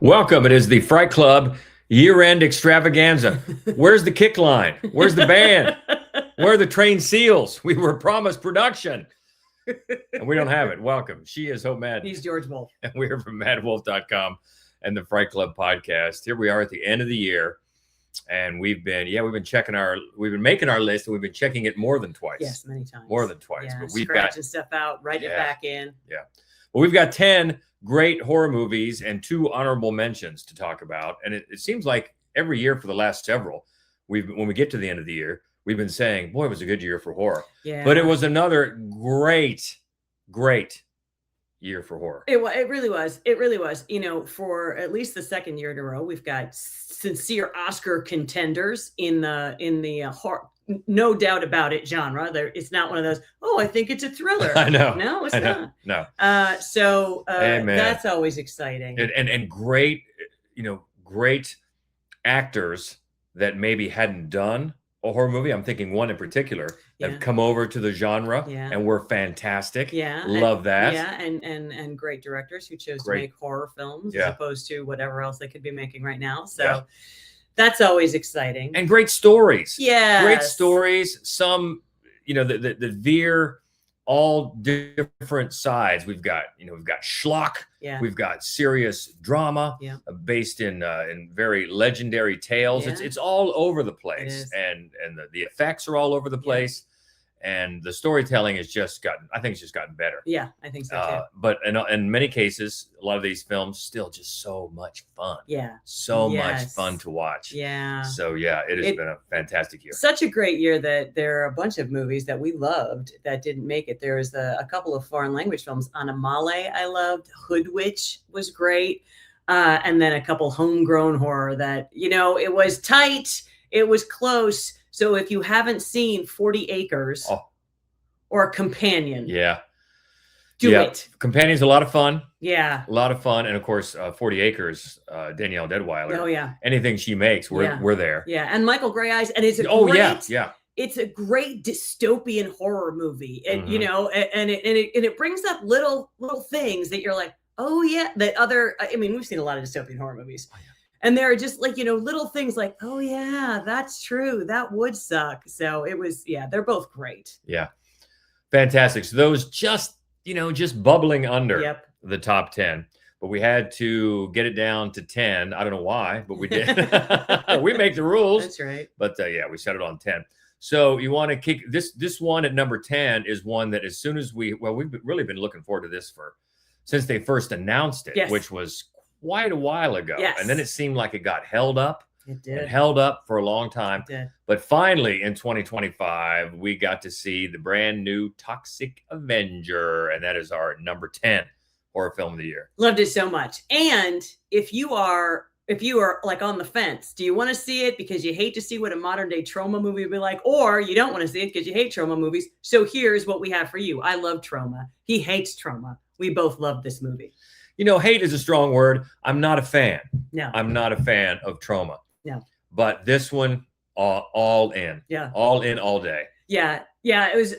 Welcome. It is the Fright Club year-end extravaganza. Where's the kick line? Where's the band? Where are the trained seals? We were promised production, and we don't have it. Welcome. She is Hope Madden. He's George Wolf. And we are from MaddWolf.com and the Fright Club podcast. Here we are at the end of the year, and we've been making our list, and we've been checking it more than twice. Yes, many times. More than twice. Yeah, but we've scratching stuff out, writing it back in. Yeah. Well, we've got 10 great horror movies and 2 honorable mentions to talk about. And it seems like every year for the last several, when we get to the end of the year, we've been saying, boy, it was a good year for horror. Yeah. But it was another great year for horror. It really was. It really was. You know, for at least the second year in a row, we've got sincere Oscar contenders in the horror, no doubt about it, genre. It's not one of those, oh, I think it's a thriller. I know. No, it's not. No. That's always exciting. And great, great actors that maybe hadn't done a horror movie. I'm thinking one in particular have come over to the genre and were fantastic. Yeah. Love that. Yeah. And great directors who chose to make horror films as opposed to whatever else they could be making right now. So that's always exciting. And great stories. Yeah. Great stories. Some, that veer all different sides. We've got schlock. Yeah. We've got serious drama based in very legendary tales. Yeah. It's all over the place, and the effects are all over the place, and the storytelling has just gotten better. Yeah, I think so too. But in many cases, a lot of these films still just so much fun. Yeah, so much fun to watch. Yeah. So it has been a fantastic year. Such a great year that there are a bunch of movies that we loved that didn't make it. There was a couple of foreign language films. Animale I loved. Hoodwitch was great. And then a couple homegrown horror that, it was tight. It was close. So if you haven't seen 40 Acres or Companion, do it. Companion's a lot of fun. Yeah. A lot of fun. And of course, 40 Acres, Danielle Deadweiler. Oh, yeah. Anything she makes, we're there. Yeah. And Michael Grey Eyes. And it's it's a great dystopian horror movie. And, and it brings up little things that you're like, oh, yeah. We've seen a lot of dystopian horror movies. Oh, yeah. And there are just little things like, oh, yeah, that's true. That would suck. So it was, they're both great. Yeah. Fantastic. So those just bubbling under the top 10. But we had to get it down to 10. I don't know why, but we did. We make the rules. That's right. But we set it on 10. So you want to kick this one at number 10 is one that as soon as we've really been looking forward to this since they first announced it, which was quite a while ago. Yes. And then it seemed like it got held up. It did. It held up for a long time. It did. But finally in 2025, we got to see the brand new Toxic Avenger. And that is our number 10 horror film of the year. Loved it so much. And if you are like on the fence, do you want to see it because you hate to see what a modern day trauma movie would be like, or you don't want to see it because you hate trauma movies? So here's what we have for you. I love trauma. He hates trauma. We both love this movie. Hate is a strong word. I'm not a fan. No. I'm not a fan of trauma. No. But this one, all in. Yeah. All in, all day. Yeah. Yeah. It was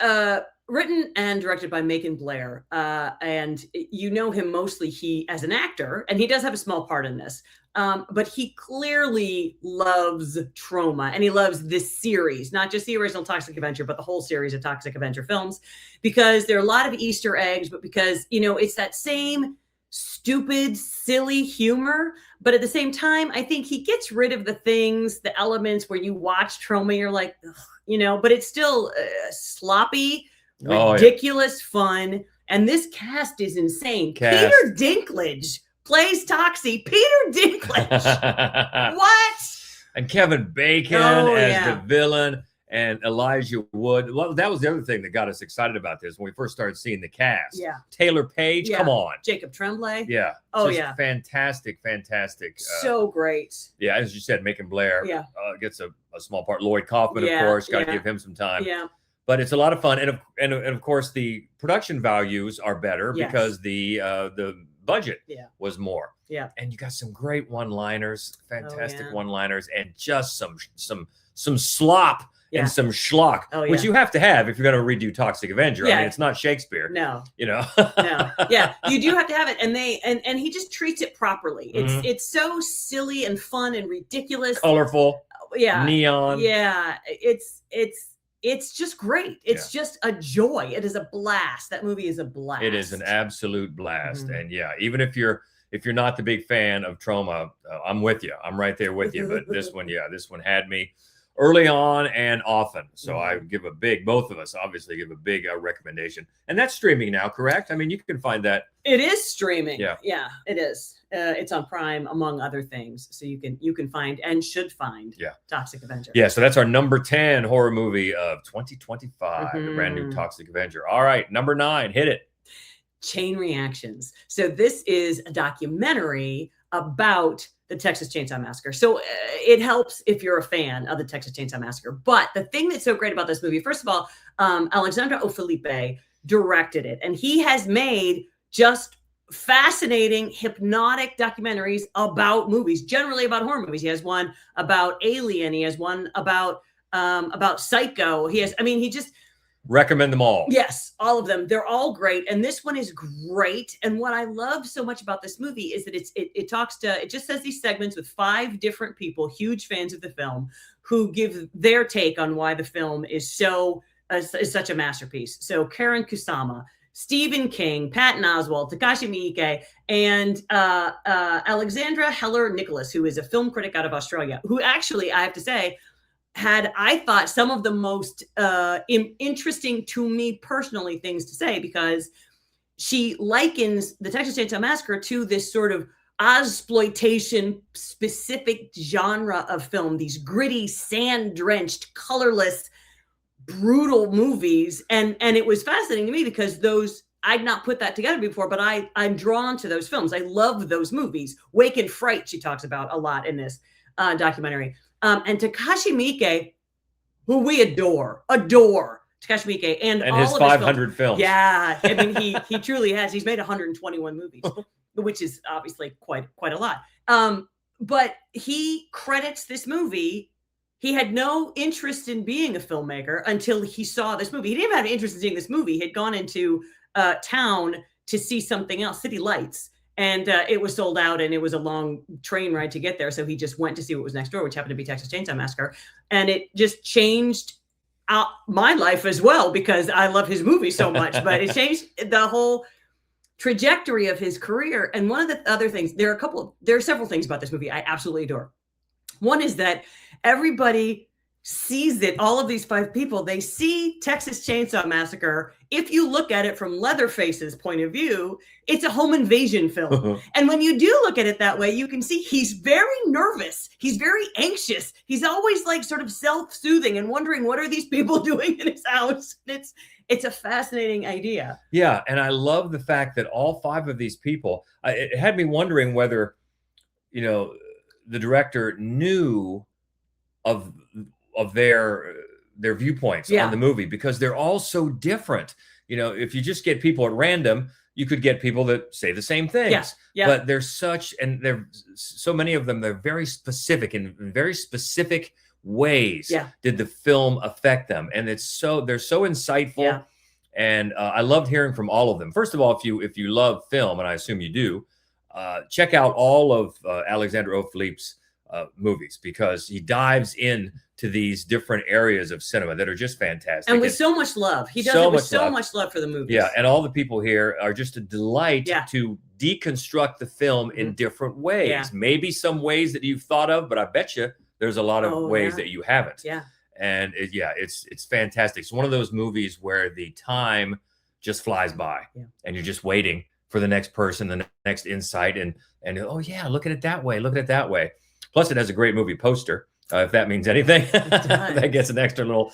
written and directed by Macon Blair. And you know him mostly as an actor, and he does have a small part in this. But he clearly loves trauma, and he loves this series, not just the original Toxic Avenger, but the whole series of Toxic Avenger films, because there are a lot of Easter eggs, but because, it's that same stupid, silly humor. But at the same time, I think he gets rid of the elements where you watch trauma, you're like, ugh, but it's still sloppy, ridiculous fun. And this cast is insane. Peter Dinklage plays Toxie. Peter Dinklage. What? And Kevin Bacon as the villain. And Elijah Wood. Well, that was the other thing that got us excited about this when we first started seeing the cast. Yeah. Taylor Page, come on. Jacob Tremblay. Yeah. Oh, just fantastic. So great. Yeah, as you said, Macon Blair gets a small part. Lloyd Kaufman, of course, got to give him some time. Yeah. But it's a lot of fun. And of course, the production values are better because the budget was more. Yeah. And you got some great one-liners, fantastic one-liners, and just some slop and some schlock, which you have to have if you're going to redo Toxic Avenger. I mean, it's not Shakespeare. No. You know. No. Yeah, you do have to have it, and and he just treats it properly. It's so silly and fun and ridiculous, colorful, neon. Yeah, it's just great. It's just a joy. It is a blast. That movie is a blast. It is an absolute blast. And even if you're not the big fan of Troma, I'm with you. I'm right there with you. But this one had me early on and often. So I give both of us obviously give a big recommendation. And that's streaming now, correct? I mean, you can find that. It is streaming. Yeah, it is. It's on Prime, among other things. So you can find and should find Toxic Avenger. Yeah, so that's our number 10 horror movie of 2025, the brand new Toxic Avenger. All right, number 9, hit it. Chain Reactions. So this is a documentary about the Texas Chainsaw Massacre. So it helps if you're a fan of the Texas Chainsaw Massacre. But the thing that's so great about this movie, first of all, Alexandre O'Felipe directed it, and he has made just fascinating, hypnotic documentaries about movies, generally about horror movies. He has one about Alien. He has one about Psycho. He just recommend them all. Yes, all of them. They're all great. And this one is great. And what I love so much about this movie is that it just says these segments with 5 different people, huge fans of the film, who give their take on why the film is such a masterpiece. So Karen Kusama, Stephen King, Patton Oswalt, Takashi Miike, and Alexandra Heller-Nicholas, who is a film critic out of Australia, who actually, I have to say, had, I thought, some of the most interesting to me personally things to say, because she likens the Texas Chainsaw Massacre to this sort of Ozploitation specific genre of film, these gritty, sand-drenched, colorless, brutal movies. And it was fascinating to me because I'd not put that together before, but I'm drawn to those films. I love those movies. Wake and Fright, she talks about a lot in this documentary. And Takashi Miike, who we adore Takashi Miike, and all his of 500 films. Yeah, I mean, he truly has. He's made 121 movies, which is obviously quite a lot. But he credits this movie. He had no interest in being a filmmaker until he saw this movie. He didn't have an interest in seeing this movie. He had gone into town to see something else, City Lights. And it was sold out, and it was a long train ride to get there. So he just went to see what was next door, which happened to be Texas Chainsaw Massacre. And it just changed my life as well, because I love his movie so much. But it changed the whole trajectory of his career. And one of the other things, there are several things about this movie I absolutely adore. One is that everybody sees it, all of these 5 people, they see Texas Chainsaw Massacre. If you look at it from Leatherface's point of view, it's a home invasion film. And when you do look at it that way, you can see he's very nervous. He's very anxious. He's always like sort of self-soothing and wondering, what are these people doing in his house? It's a fascinating idea. Yeah. And I love the fact that all 5 of these people, it had me wondering whether, the director knew of their viewpoints on the movie, because they're all so different. If you just get people at random, you could get people that say the same things. Yeah. But there's so many of them, they're very specific, in very specific ways. Did the film affect them? And they're so insightful. Yeah. And I loved hearing from all of them. First of all, if you love film, and I assume you do, check out all of Alexandre O'Felipe's movies, because he dives in to these different areas of cinema that are just fantastic. And with so much love. He does it with so much love for the movies. Yeah, and all the people here are just a delight to deconstruct the film in different ways. Yeah. Maybe some ways that you've thought of, but I bet you there's a lot of ways that you haven't. Yeah. And it's fantastic. It's one of those movies where the time just flies by, and you're just waiting for the next person, the next insight, and oh yeah, look at it that way. Look at it that way. Plus, it has a great movie poster. If that means anything, that gets an extra little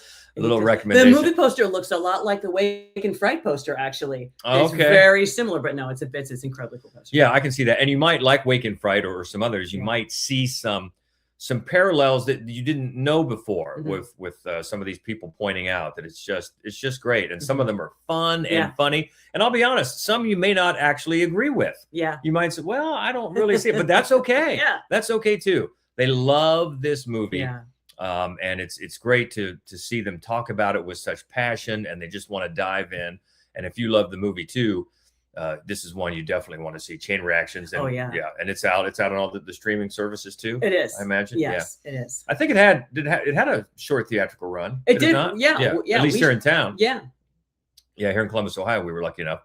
recommendation. The movie poster looks a lot like the Wake and Fright poster, actually. It's very similar, but no, it's incredibly cool poster. Yeah, I can see that. And you might, like Wake and Fright or some others, you might see some parallels that you didn't know before with some of these people pointing out that it's just great. And some of them are fun and funny. And I'll be honest, some you may not actually agree with. Yeah. You might say, well, I don't really see it, but that's okay. Yeah. That's okay too. They love this movie. Yeah. And it's great to see them talk about it with such passion, and they just want to dive in. And if you love the movie too, this is one you definitely want to see. Chain Reactions. And, and it's out on all the streaming services too. It is, I imagine. Yes, it is. I think it had a short theatrical run. It did. Not? Yeah. At least here in town. Yeah. Yeah, here in Columbus, Ohio, we were lucky enough,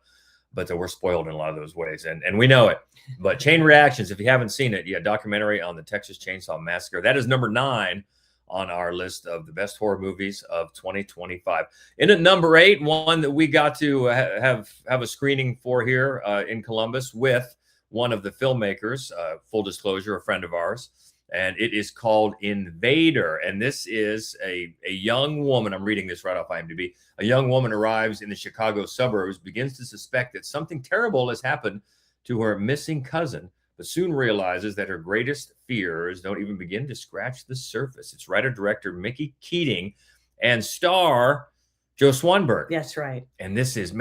but we're spoiled in a lot of those ways, and we know it. But Chain Reactions, if you haven't seen it, documentary on the Texas Chainsaw Massacre. That is number 9 on our list of the best horror movies of 2025. In at number 8, one that we got to have a screening for here in Columbus with one of the filmmakers, full disclosure, a friend of ours, and it is called Invader. And this is a young woman. I'm reading this right off IMDb. A young woman arrives in the Chicago suburbs, begins to suspect that something terrible has happened to her missing cousin, but soon realizes that her greatest fears don't even begin to scratch the surface. It's writer-director Mickey Keating and star Joe Swanberg. That's right. And this is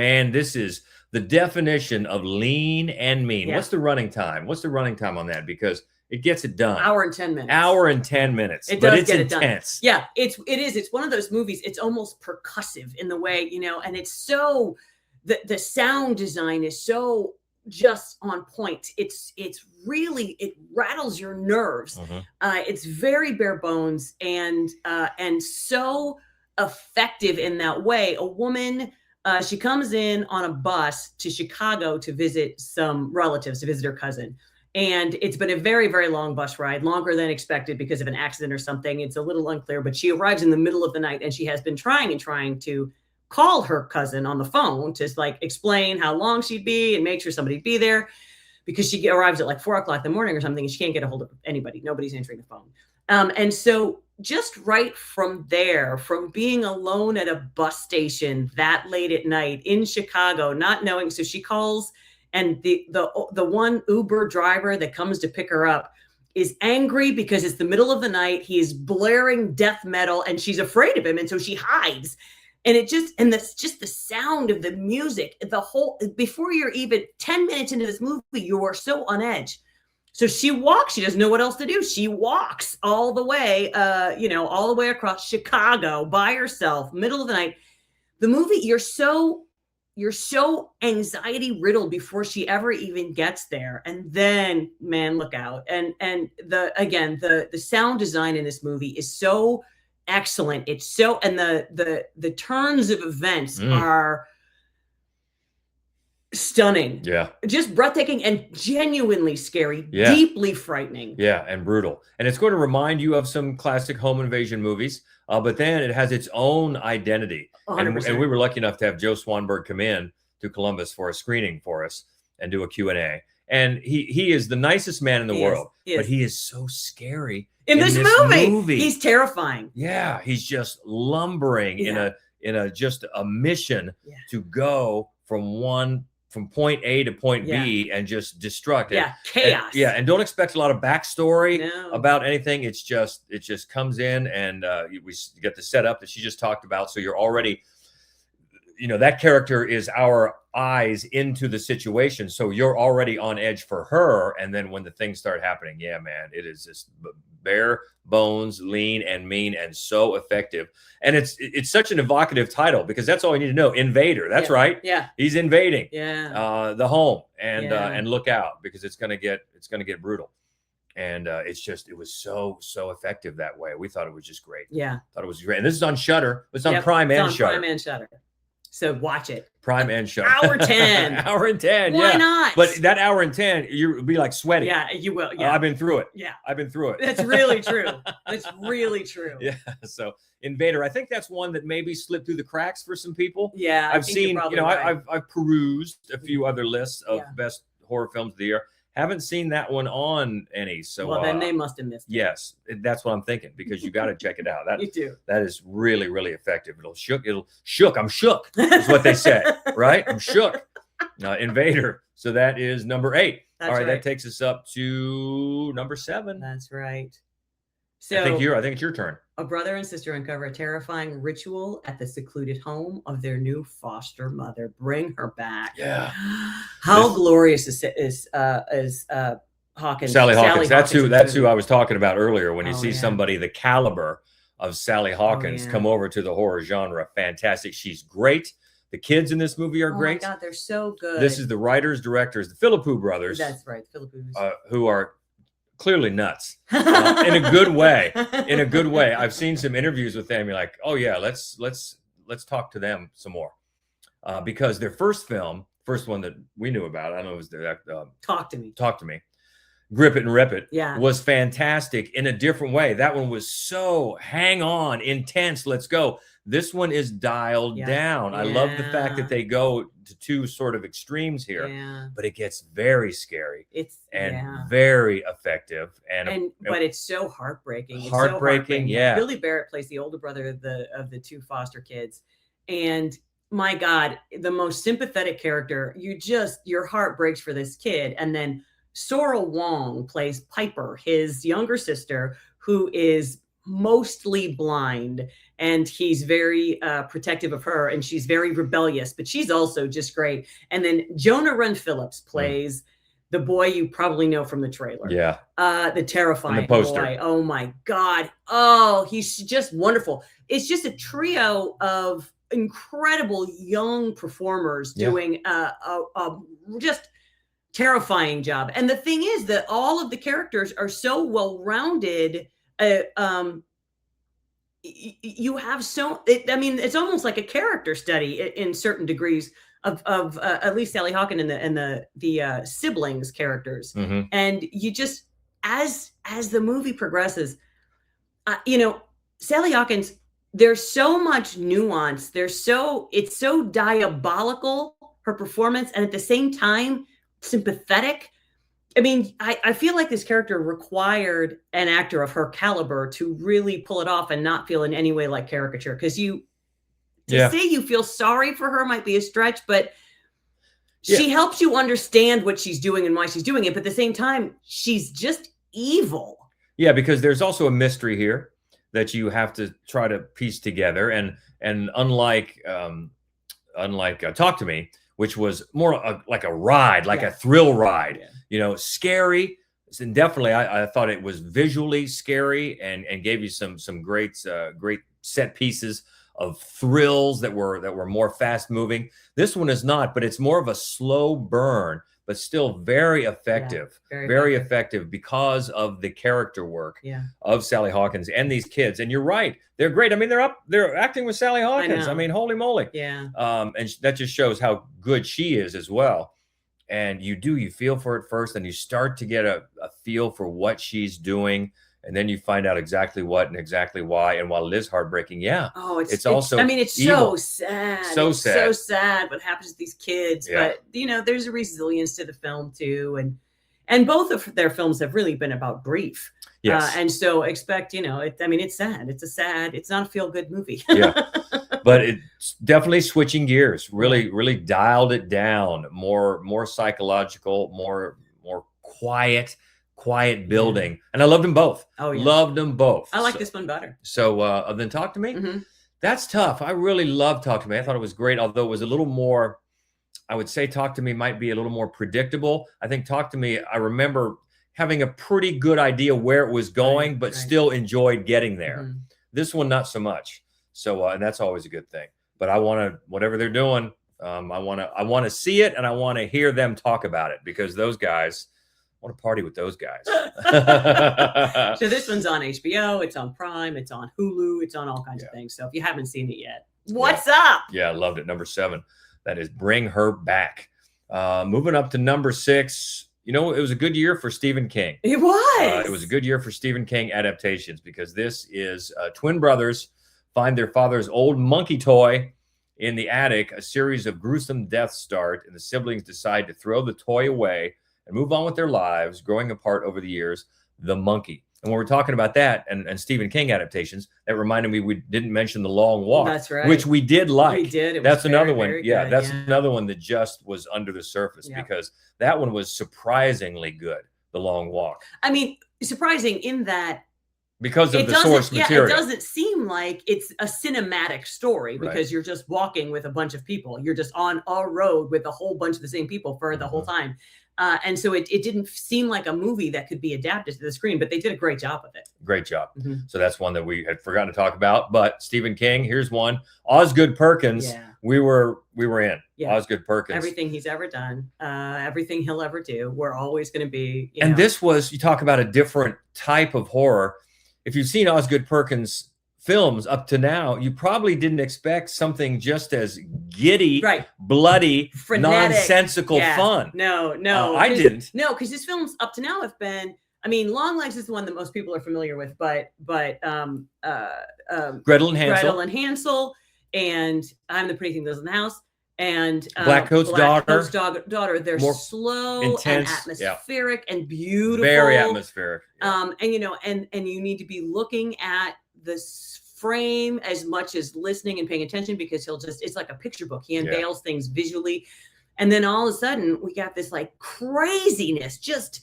the definition of lean and mean. Yeah. What's the running time? What's the running time on that? Because it gets it done. Hour and 10 minutes. Hour and 10 minutes. It does it's get it intense. done. Yeah, it is. It's one of those movies. It's almost percussive in the way, and it's so the sound design is so just on point. It's really, it rattles your nerves. Mm-hmm. It's very bare bones and so effective in that way. A woman, she comes in on a bus to Chicago to visit some relatives, to visit her cousin. And it's been a very, very long bus ride, longer than expected because of an accident or something. It's a little unclear, but she arrives in the middle of the night, and she has been trying to call her cousin on the phone to explain how long she'd be and make sure somebody'd be there, because she arrives at 4 o'clock in the morning or something, and she can't get a hold of anybody. Nobody's answering the phone. And so just right from there, from being alone at a bus station that late at night in Chicago, not knowing, so she calls, and the one Uber driver that comes to pick her up is angry because it's the middle of the night. He is blaring death metal, and she's afraid of him, and so she hides. And that's just the sound of the music. Before you're even 10 minutes into this movie, you are so on edge. So she walks. She doesn't know what else to do. She walks all the way, all the way across Chicago by herself, middle of the night. The movie, you're so anxiety riddled before she ever even gets there. And then, man, look out. And the sound design in this movie is so excellent. It's so, and the turns of events are stunning. Yeah. Just breathtaking and genuinely scary, deeply frightening. Yeah, and brutal. And it's going to remind you of some classic home invasion movies, but then it has its own identity. And we were lucky enough to have Joe Swanberg come in to Columbus for a screening for us and do a Q&A. And he is the nicest man in the world, but he is so scary in this movie. He's terrifying. Yeah, he's just lumbering in a just a mission to go from point A to point B and just destruct it. Yeah, chaos. And don't expect a lot of backstory about anything. It just comes in, and we get the setup that she just talked about. So you're already, that character is our eyes into the situation. So you're already on edge for her. And then when the things start happening, man, it is just bare bones, lean and mean, and so effective. And it's such an evocative title, because that's all you need to know. Invader. That's right. Yeah. He's invading the home, and look out, because it's going to get brutal. And it was so effective that way. We thought it was just great. Yeah. Thought it was great. And this is on Shudder. It's on Prime and Shudder. Prime and Shudder. So watch it. Prime and Shudder. Hour 10. Hour and 10. Why not? But that hour and 10, you'll be like sweating. Yeah, you will. Yeah. I've been through it. Yeah. I've been through it. That's really true. That's really true. Yeah. So Invader, I think that's one that maybe slipped through the cracks for some people. Yeah. I've seen, I've perused a few other lists of best horror films of the year. Haven't seen that one on any. So then they must have missed it. Yes, that's what I'm thinking, because you got to check it out. You do. That is really, really effective. It'll shook. I'm shook is what they say, right? I'm shook. Invader. So that is number 8. That's all right, right. that takes us up to number 7. That's right. So I think it's your turn. A brother and sister uncover a terrifying ritual at the secluded home of their new foster mother. Bring her back. Yeah. How glorious is Hawkins? Sally Hawkins. That's who I was talking about earlier. When you see somebody the caliber of Sally Hawkins come over to the horror genre. Fantastic. She's great. The kids in this movie are great. Oh my God, they're so good. This is the writers, directors, the Philippou brothers. That's right, Philippou. Who are clearly nuts in a good way. In a good way. I've seen some interviews with them. You're like, oh yeah, let's talk to them some more, because their first one that we knew about, I don't know, was their Talk to Me, Grip It and Rip It, was fantastic in a different way. That one was so hang on, intense, let's go. This one is dialed down. I love the fact that they go to two sort of extremes here, but it gets very scary. It's very effective, but it's so heartbreaking. It's heartbreaking. Yeah. Billy Barrett plays the older brother of the two foster kids, and my God, the most sympathetic character. Your heart breaks for this kid, and then Sora Wong plays Piper, his younger sister, who is mostly blind, and he's very protective of her, and she's very rebellious, but she's also just great. And then Jonah Run Phillips plays the boy you probably know from the trailer. Yeah. The terrifying boy. Oh my God. Oh, he's just wonderful. It's just a trio of incredible young performers doing a just terrifying job. And the thing is that all of the characters are so well-rounded. You have it's almost like a character study in certain degrees of at least Sally Hawkins and the siblings characters. And you just, as the movie progresses, Sally Hawkins, there's so much nuance. It's so diabolical, her performance, and at the same time sympathetic. I mean, I feel like this character required an actor of her caliber to really pull it off and not feel in any way like caricature. Because to say you feel sorry for her might be a stretch, but she helps you understand what she's doing and why she's doing it. But at the same time, she's just evil. Yeah, because there's also a mystery here that you have to try to piece together. And unlike Talk to Me, which was more like a ride, like a thrill ride. Scary. And definitely, I thought it was visually scary and gave you some great set pieces of thrills that were more fast moving. This one is not, but it's more of a slow burn, but still very effective, very effective because of the character work of Sally Hawkins and these kids. And you're right, they're great. I mean, they're acting with Sally Hawkins. I mean, holy moly. Yeah. And that just shows how good she is as well. And you feel for it first, and you start to get a feel for what she's doing. And then you find out exactly what and exactly why. And while it is heartbreaking, it's also, I mean, it's evil. So sad. So sad what happens to these kids. Yeah. But, there's a resilience to the film too. And both of their films have really been about grief. Yes. And so expect, it's sad. It's not a feel-good movie. Yeah. But it's definitely switching gears, really, really dialed it down, more psychological, more quiet building. And I loved them both. Oh, yeah. Loved them both. I like this one better. So then Talk to Me. Mm-hmm. That's tough. I really love Talk to Me. I thought it was great, although it was a little more, I would say Talk to Me might be a little more predictable. I think Talk to Me, I remember having a pretty good idea where it was going, but still enjoyed getting there. Mm-hmm. This one, not so much. So, and that's always a good thing. But I want to, whatever they're doing, I want to see it, and I want to hear them talk about it, because those guys, I want to party with those guys. So this one's on HBO. It's on Prime. It's on Hulu. It's on all kinds of things. So if you haven't seen it yet, what's up? Yeah, I loved it. Number 7. That is Bring Her Back. Moving up to number 6. It was a good year for Stephen King. It was. It was a good year for Stephen King adaptations, because this is twin brothers find their father's old monkey toy in the attic. A series of gruesome deaths start, and the siblings decide to throw the toy away and move on with their lives, growing apart over the years. The Monkey. And when we're talking about that and Stephen King adaptations, that reminded me we didn't mention The Long Walk. That's right. Which we did like. We did. That's another one. Yeah, that's another one that just was under the surface, because that one was surprisingly good, The Long Walk. I mean, surprising in that, because of the source material. It doesn't seem like it's a cinematic story, because you're just walking with a bunch of people. You're just on a road with a whole bunch of the same people for the whole time. And so it didn't seem like a movie that could be adapted to the screen, but they did a great job of it. Great job. So that's one that we had forgotten to talk about. But Stephen King, here's one. Osgood Perkins. Yeah. We were in. Yeah. Osgood Perkins. Everything he's ever done, everything he'll ever do, we're always going to be. And this was, you talk about a different type of horror. If you've seen Osgood Perkins films up to now, you probably didn't expect something just as giddy, right, bloody, frenetic, nonsensical fun. No, I didn't. No, because his films up to now have been. I mean, Longlegs is the one that most people are familiar with, but Gretel and Hansel. Gretel and Hansel, and I'm the Pretty Thing That Lives in the House, and Blackcoat's Daughter. They're more slow, intense, and atmospheric, and beautiful. Very atmospheric. And you know, and you need to be looking at this frame as much as listening and paying attention, because it's like a picture book. He unveils things visually, and then all of a sudden we got this like craziness, just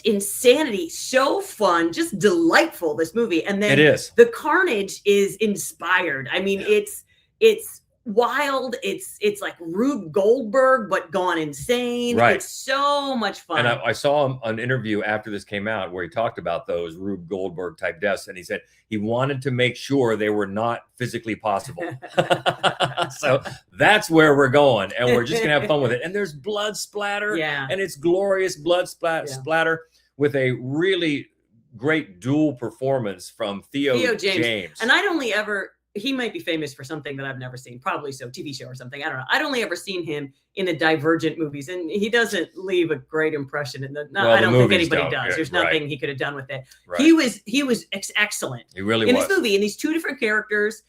insanity, so fun, just delightful, this movie. And then it is. The carnage is inspired. I mean, it's wild. It's like Rube Goldberg, but gone insane. Right. It's so much fun. And I saw an interview after this came out where he talked about those Rube Goldberg type deaths, and he said he wanted to make sure they were not physically possible. So that's where we're going, and we're just gonna have fun with it. And there's blood splatter, and it's glorious blood splatter with a really great dual performance from Theo James. And he might be famous for something that I've never seen, probably TV show or something. I don't know. I'd only ever seen him in the Divergent movies, and he doesn't leave a great impression in I don't think anybody does. There's nothing he could have done with it. Right. He was excellent. He really in was. This movie, in these two different characters.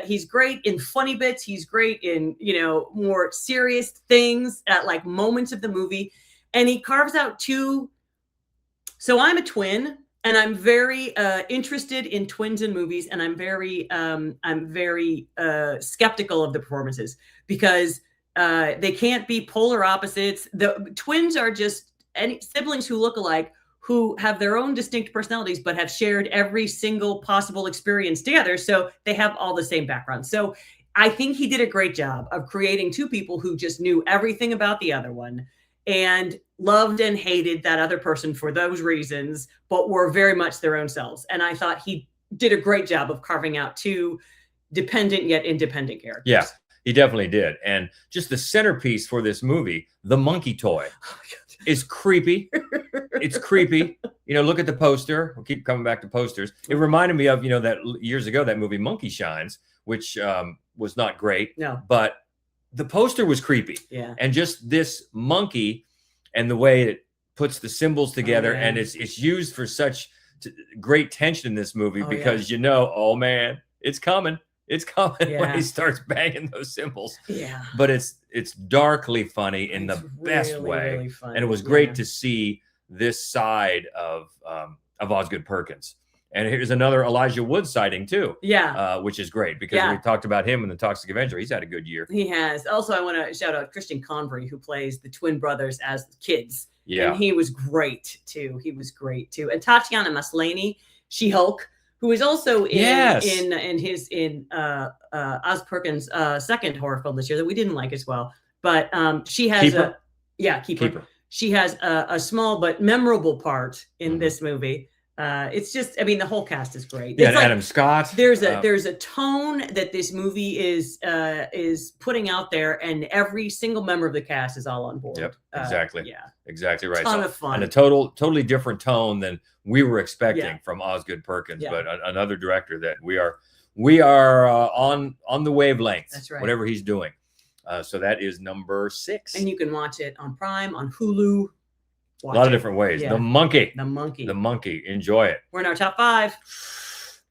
He's great in funny bits. He's great in, more serious things at like moments of the movie. And he carves out two. So I'm a twin, and I'm very interested in twins in movies. And I'm very skeptical of the performances, because they can't be polar opposites. The twins are just any siblings who look alike, who have their own distinct personalities, but have shared every single possible experience together. So they have all the same background. So I think he did a great job of creating two people who just knew everything about the other one and loved and hated that other person for those reasons, but were very much their own selves. And I thought he did a great job of carving out two dependent yet independent characters. Yeah, he definitely did. And just the centerpiece for this movie, the monkey toy. Is creepy. It's creepy. Look at the poster. We'll keep coming back to posters. It reminded me of, that years ago, that movie Monkey Shines, which was not great. No. But the poster was creepy. Yeah. And just this monkey and the way it puts the symbols together, and it's used for such great tension in this movie, because oh man, it's coming. It's coming when he starts banging those symbols. Yeah. But it's darkly funny in the best way. Really funny. And it was great to see this side of Osgood Perkins. And here's another Elijah Wood sighting too. Yeah. Which is great, because we talked about him in The Toxic Avenger. He's had a good year. He has. Also, I want to shout out Christian Convery, who plays the twin brothers as kids. Yeah. And he was great too. And Tatiana Maslany, She-Hulk, who is also in Oz Perkins' second horror film this year that we didn't like as well. But she has Keeper. She has a small but memorable part in this movie. It's just, the whole cast is great. Yeah, and Adam Scott. There's a tone that this movie is putting out there, and every single member of the cast is all on board. Yep, exactly. Exactly right. Ton of fun. And a totally different tone than we were expecting from Osgood Perkins, but another director that we are on the wavelength. That's right. Whatever he's doing. So that is number 6. And you can watch it on Prime, on Hulu. A lot of different ways. Yeah. The monkey. Enjoy it. We're in our top 5.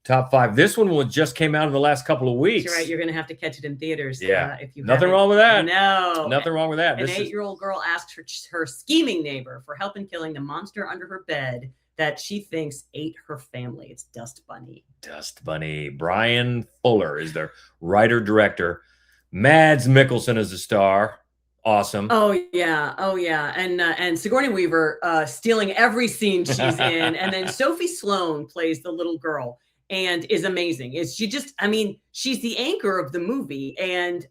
Top 5. This one just came out in the last couple of weeks. That's right. You're going to have to catch it in theaters. Yeah. If you Nothing wrong with that. No. Nothing wrong with that. An 8-year-old girl asks her scheming neighbor for help in killing the monster under her bed that she thinks ate her family. It's Dust Bunny. Dust Bunny. Brian Fuller is the writer-director. Mads Mikkelsen is the star. Awesome. Oh yeah. And Sigourney Weaver stealing every scene she's in, and then Sophie Sloane plays the little girl and is amazing. She's the anchor of the movie, and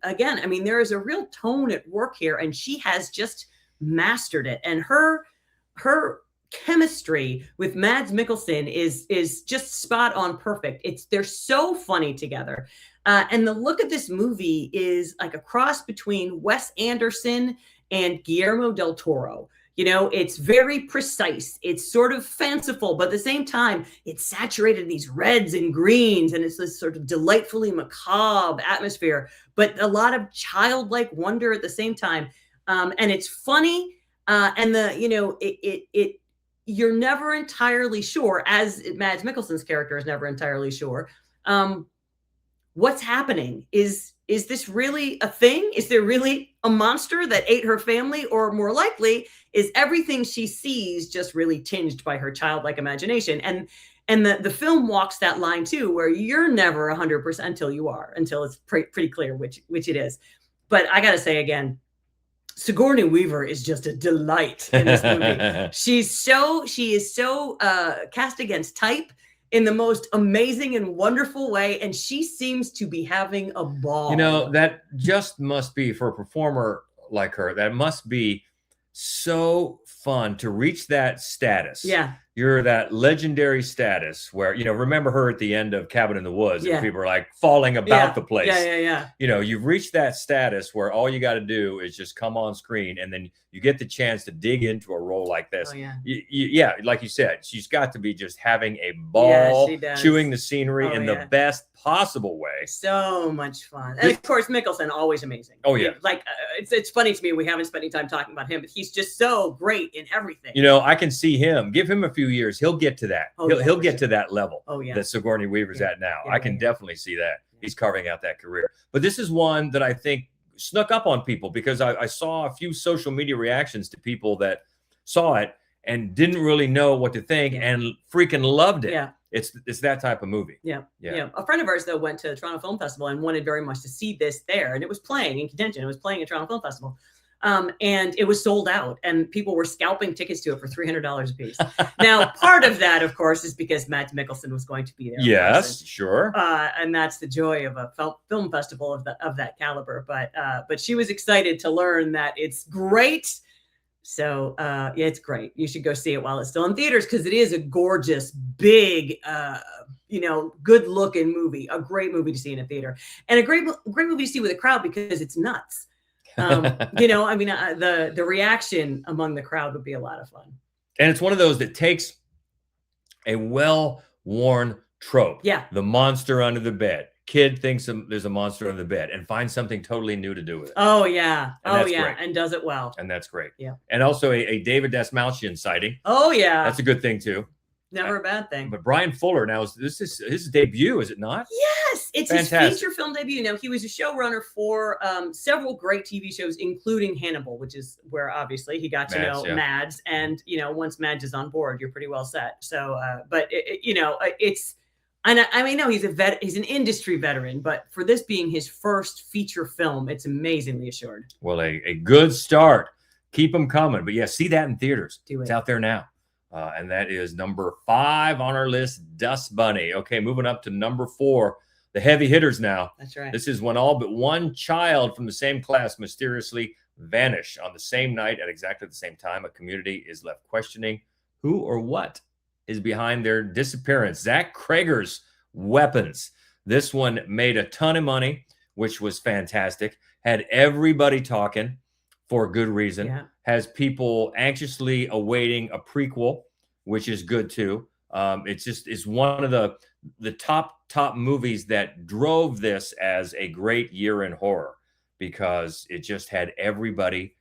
again, there is a real tone at work here, and she has just mastered it. And her chemistry with Mads Mikkelsen is just spot on perfect. They're so funny together. And the look of this movie is like a cross between Wes Anderson and Guillermo del Toro. You know, it's very precise. It's sort of fanciful, but at the same time, it's saturated in these reds and greens, and it's this sort of delightfully macabre atmosphere, but a lot of childlike wonder at the same time. And it's funny, and you're never entirely sure, as Mads Mikkelsen's character is never entirely sure, what's happening. Is this really a thing? Is there really a monster that ate her family? Or more likely, is everything she sees just really tinged by her childlike imagination? And the film walks that line too, where you're never 100% until it's pretty clear which it is. But I got to say again, Sigourney Weaver is just a delight in this movie. She is so cast against type in the most amazing and wonderful way, and she seems to be having a ball. You know, that just must be, for a performer like her, that must be so fun to reach that status. Yeah. You're that legendary status where, you know, remember her at the end of Cabin in the Woods, Yeah. and people are like falling about the place. Yeah. You know, you've reached that status where all you got to do is just come on screen, and then you get the chance to dig into a role like this. Oh, yeah. Yeah, like you said, she's got to be just having a ball, she does. chewing the scenery in yeah. the best possible way. So much fun. And of course, Mikkelsen, always amazing. Oh, yeah. Like, it's funny to me, we haven't spent any time talking about him, but he's just so great in everything. You know, I can see him. Give him a few years, he'll get to that. Oh, he'll for get sure. to that level that Sigourney Weaver's at now. I can definitely see that. He's carving out that career. But this is one that I think snuck up on people, because I saw a few social media reactions to people that saw it and didn't really know what to think and freaking loved it. Yeah. It's that type of movie. Yeah. A friend of ours, though, went to the Toronto Film Festival and wanted very much to see this there. And it was playing in contention. It was playing at Toronto Film Festival. And it was sold out, and people were scalping tickets to it for $300 a piece. Now, part of that, of course, is because Mads Mikkelsen was going to be there. Yes, sure. And that's the joy of a film festival of that caliber. But she was excited to learn that it's great. So yeah, it's great. You should go see it while it's still in theaters, because it is a gorgeous, big, good looking movie. A great movie to see in a theater, and a great movie to see with a crowd, because it's nuts. The reaction among the crowd would be a lot of fun. And it's one of those that takes a well-worn trope. Yeah. The monster under the bed. Kid thinks there's a monster under the bed and finds something totally new to do with it. Oh, yeah. Great. And does it well. And that's great. Yeah. And also a David Dasmalchian sighting. Oh, yeah. That's a good thing, too. Never a bad thing. But Brian Fuller, now, this is his debut, is it not? Yes, it's Fantastic. his feature film debut. Now, he was a showrunner for several great TV shows, including Hannibal, which is where obviously he got to know Mads. And, once Mads is on board, you're pretty well set. So, he's an industry veteran, but for this being his first feature film, it's amazingly assured. Well, a good start. Keep them coming. But yeah, see that in theaters. It's out there now. And that is number 5 on our list, Dust Bunny. Okay, moving up to number 4, the heavy hitters now. That's right. This is when all but one child from the same class mysteriously vanish on the same night at exactly the same time. A community is left questioning who or what is behind their disappearance. Zach Krager's Weapons. This one made a ton of money, which was fantastic. Had everybody talking for good reason. Yeah. Has people anxiously awaiting a prequel, which is good too. It's one of the top movies that drove this as a great year in horror, because it just had everybody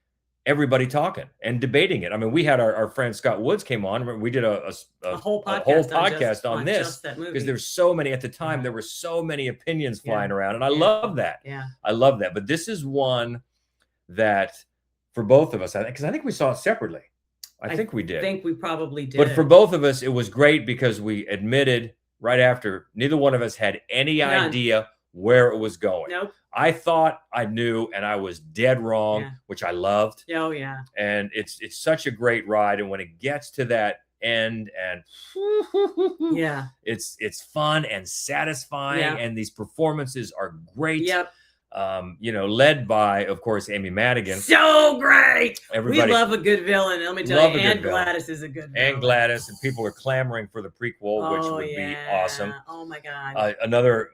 talking and debating it. I mean, we had our friend Scott Woods came on. We did a whole podcast on this, because there's so many at the time. There were so many opinions flying around, and I love that. Yeah, I love that. But this is one that, for both of us, because I think we saw it separately. I think we did. I think we probably did. But for both of us, it was great, because we admitted right after, neither one of us had any idea where it was going. Nope. I thought I knew, and I was dead wrong, which I loved. Oh, yeah. And it's such a great ride. And when it gets to that end, and it's fun and satisfying, and these performances are great. Yep. led by, of course, Amy Madigan. So great. Everybody We love a good villain. Let me tell you, Aunt Gladys is a good villain. And Gladys, and people are clamoring for the prequel, which would be awesome. Oh my God. Another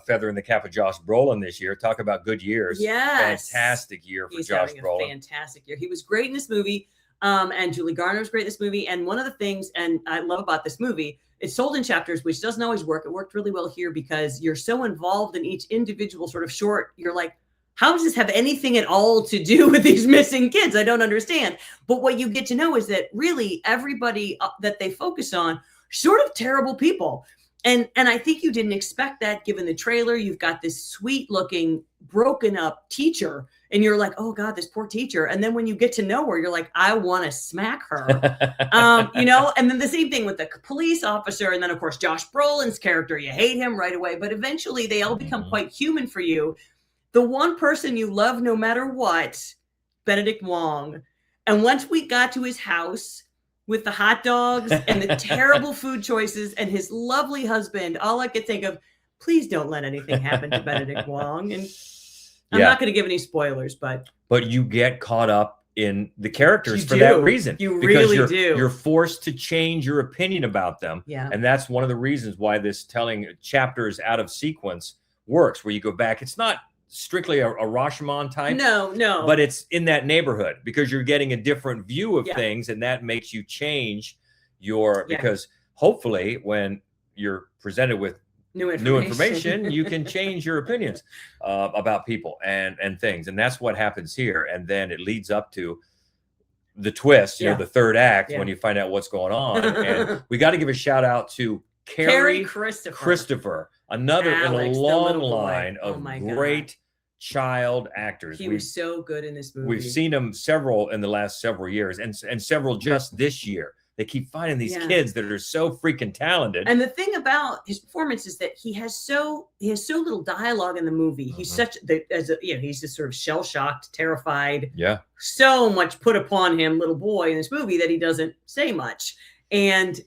feather in the cap of Josh Brolin this year. Talk about good years. Yes. Fantastic year for Josh Brolin. Fantastic year. He was great in this movie. And Julie Garner was great in this movie. And one of the things, and I love about this movie, it's told in chapters, which doesn't always work. It worked really well here because you're so involved in each individual sort of short. You're like, how does this have anything at all to do with these missing kids? I don't understand. But what you get to know is that really everybody that they focus on, sort of terrible people. And I think you didn't expect that given the trailer. You've got this sweet looking, broken up teacher. And you're like, oh God, this poor teacher. And then when you get to know her, you're like, I want to smack her. And then the same thing with the police officer. And then of course, Josh Brolin's character, you hate him right away, but eventually they all become quite human for you. The one person you love no matter what, Benedict Wong. And once we got to his house with the hot dogs and the terrible food choices and his lovely husband, all I could think of, please don't let anything happen to Benedict Wong. And I'm not going to give any spoilers, but you get caught up in the characters for that reason. You really do. You're forced to change your opinion about them. Yeah. And that's one of the reasons why this telling chapters out of sequence works, where you go back. It's not strictly a Rashomon type. No. But it's in that neighborhood because you're getting a different view of things, and that makes you change because hopefully when you're presented with new information, you can change your opinions about people and things. And that's what happens here. And then it leads up to the twist, the third act, when you find out what's going on. And we got to give a shout out to Carrie Christopher, another Alex, in a long line of great child actors. He was so good in this movie. We've seen him several in the last several years and several just this year. They keep finding these kids that are so freaking talented. And the thing about his performance is that he has so little dialogue in the movie. He's he's just sort of shell-shocked, terrified. Yeah. So much put upon him, little boy, in this movie that he doesn't say much. And